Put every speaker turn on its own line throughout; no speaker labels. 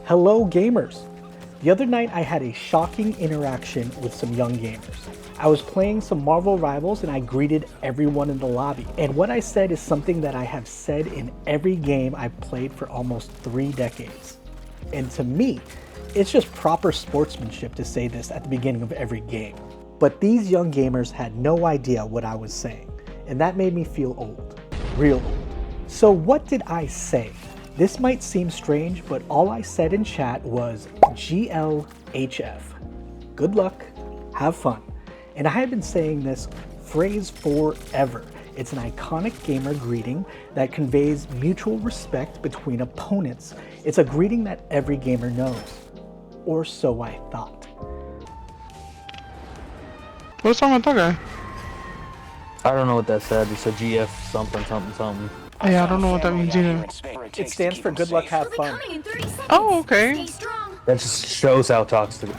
Hello gamers! The other night I had a shocking interaction with some young gamers. I was playing some Marvel Rivals and I greeted everyone in the lobby. And what I said is something that I have said in every game I've played for almost 3 decades. And to me, it's just proper sportsmanship to say this at the beginning of every game. But these young gamers had no idea what I was saying, and that made me feel old, real old. So what did I say? This might seem strange, but all I said in chat was GLHF. Good luck, have fun. And I have been saying this phrase forever. It's an iconic gamer greeting that conveys mutual respect between opponents. It's a greeting that every gamer knows. Or so I thought.
What's wrong with that guy?
I don't know what that said. It's a GF something something something.
Yeah, I don't know what that means either.
It stands for good luck, have fun.
Oh, okay.
That just shows how toxic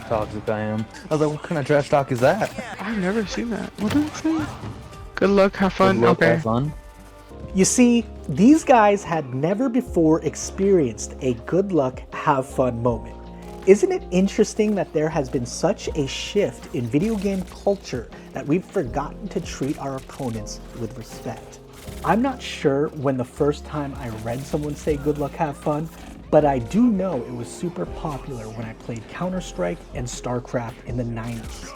I am. I was like, what kind of trash talk is that?
I've never seen that. What does it say? Good luck, have fun.
Good luck,
Okay.
have fun.
You see, these guys had never before experienced a good luck, have fun moment. Isn't it interesting that there has been such a shift in video game culture that we've forgotten to treat our opponents with respect? I'm not sure when the first time I read someone say good luck, have fun, but I do know it was super popular when I played Counter-Strike and StarCraft in the 90s.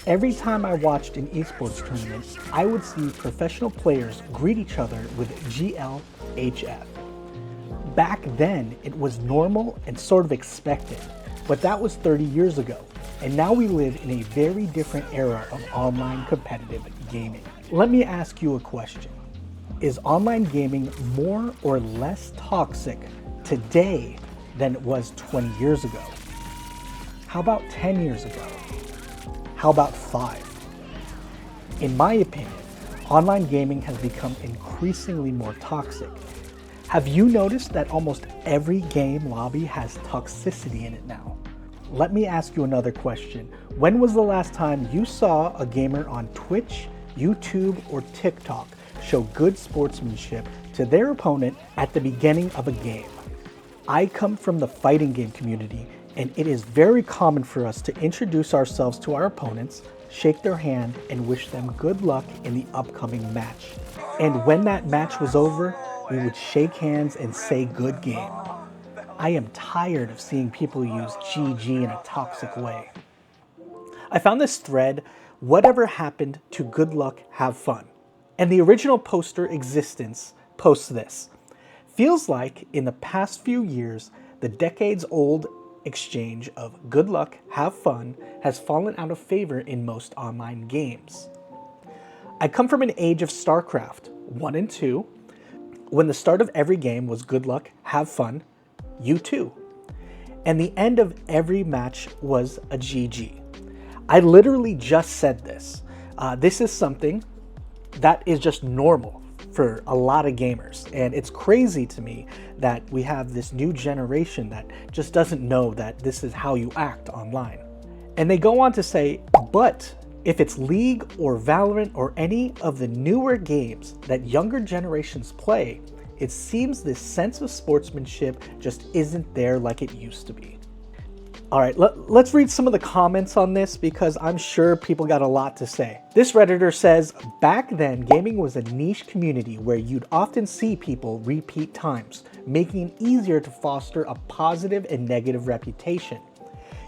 Every time I watched an eSports tournament, I would see professional players greet each other with GLHF. Back then, it was normal and sort of expected, but that was 30 years ago, and now we live in a very different era of online competitive gaming. Let me ask you a question. Is online gaming more or less toxic today than it was 20 years ago? How about 10 years ago? How about 5? In my opinion, online gaming has become increasingly more toxic. Have you noticed that almost every game lobby has toxicity in it now? Let me ask you another question. When was the last time you saw a gamer on Twitch, YouTube, or TikTok show good sportsmanship to their opponent at the beginning of a game? I come from the fighting game community, and it is very common for us to introduce ourselves to our opponents, shake their hand, and wish them good luck in the upcoming match. And when that match was over, we would shake hands and say good game. I am tired of seeing people use GG in a toxic way. I found this thread, whatever happened to good luck, have fun? And the original poster existence posts this. Feels like in the past few years, the decades-old exchange of good luck, have fun has fallen out of favor in most online games. I come from an age of StarCraft 1 and 2, when the start of every game was good luck, have fun, you too. And the end of every match was a GG. I literally just said this. This is something that is just normal for a lot of gamers. And it's crazy to me that we have this new generation that just doesn't know that this is how you act online. And they go on to say, but if it's League or Valorant or any of the newer games that younger generations play, it seems this sense of sportsmanship just isn't there like it used to be. All right, let's read some of the comments on this because I'm sure people got a lot to say. This Redditor says, back then, gaming was a niche community where you'd often see people repeat times, making it easier to foster a positive and negative reputation.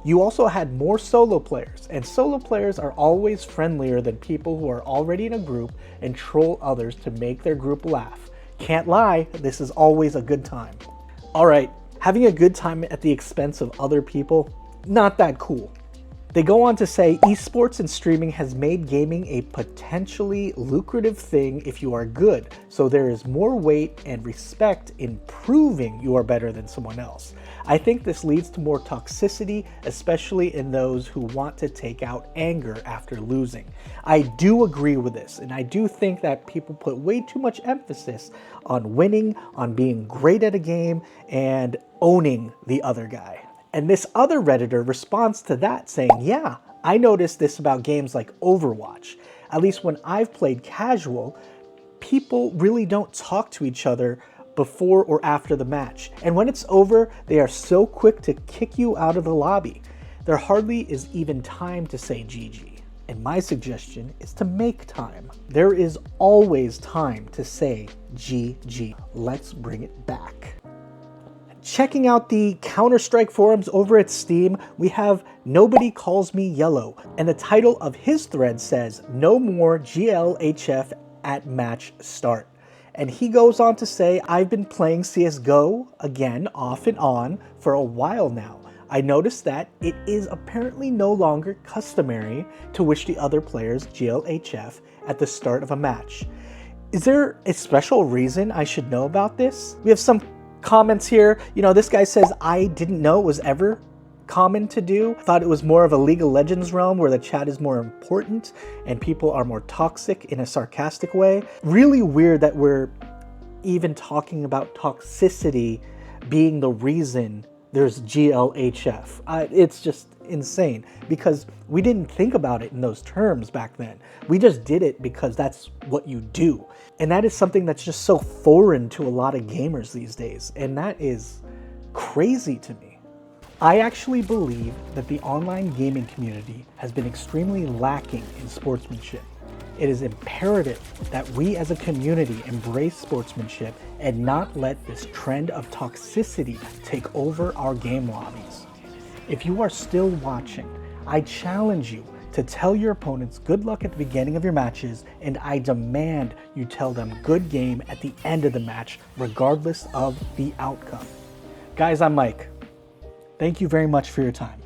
You also had more solo players, and solo players are always friendlier than people who are already in a group and troll others to make their group laugh. Can't lie, this is always a good time. All right. Having a good time at the expense of other people, not that cool. They go on to say, esports and streaming has made gaming a potentially lucrative thing if you are good, so there is more weight and respect in proving you are better than someone else. I think this leads to more toxicity, especially in those who want to take out anger after losing. I do agree with this, and I do think that people put way too much emphasis on winning, on being great at a game, and owning the other guy. And this other Redditor responds to that saying, yeah, I noticed this about games like Overwatch. At least when I've played casual, people really don't talk to each other before or after the match. And when it's over, they are so quick to kick you out of the lobby. There hardly is even time to say GG. And my suggestion is to make time. There is always time to say GG. Let's bring it back. Checking out the Counter-Strike forums over at Steam, we have Nobody Calls Me Yellow, and the title of his thread says, "No more GLHF at match start." And he goes on to say, "I've been playing CSGO again off and on for a while now. I noticed that it is apparently no longer customary to wish the other players GLHF at the start of a match. Is there a special reason I should know about this?" We have some comments here. You know, this guy says, "I didn't know it was ever common to do. Thought it was more of a League of Legends realm where the chat is more important and people are more toxic in a sarcastic way." Really weird that we're even talking about toxicity being the reason there's GLHF. It's just insane because we didn't think about it in those terms back then. We just did it because that's what you do. And that is something that's just so foreign to a lot of gamers these days. And that is crazy to me. I actually believe that the online gaming community has been extremely lacking in sportsmanship. It is imperative that we as a community embrace sportsmanship and not let this trend of toxicity take over our game lobbies. If you are still watching, I challenge you to tell your opponents good luck at the beginning of your matches, and I demand you tell them good game at the end of the match, regardless of the outcome. Guys, I'm Mike. Thank you very much for your time.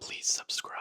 Please subscribe.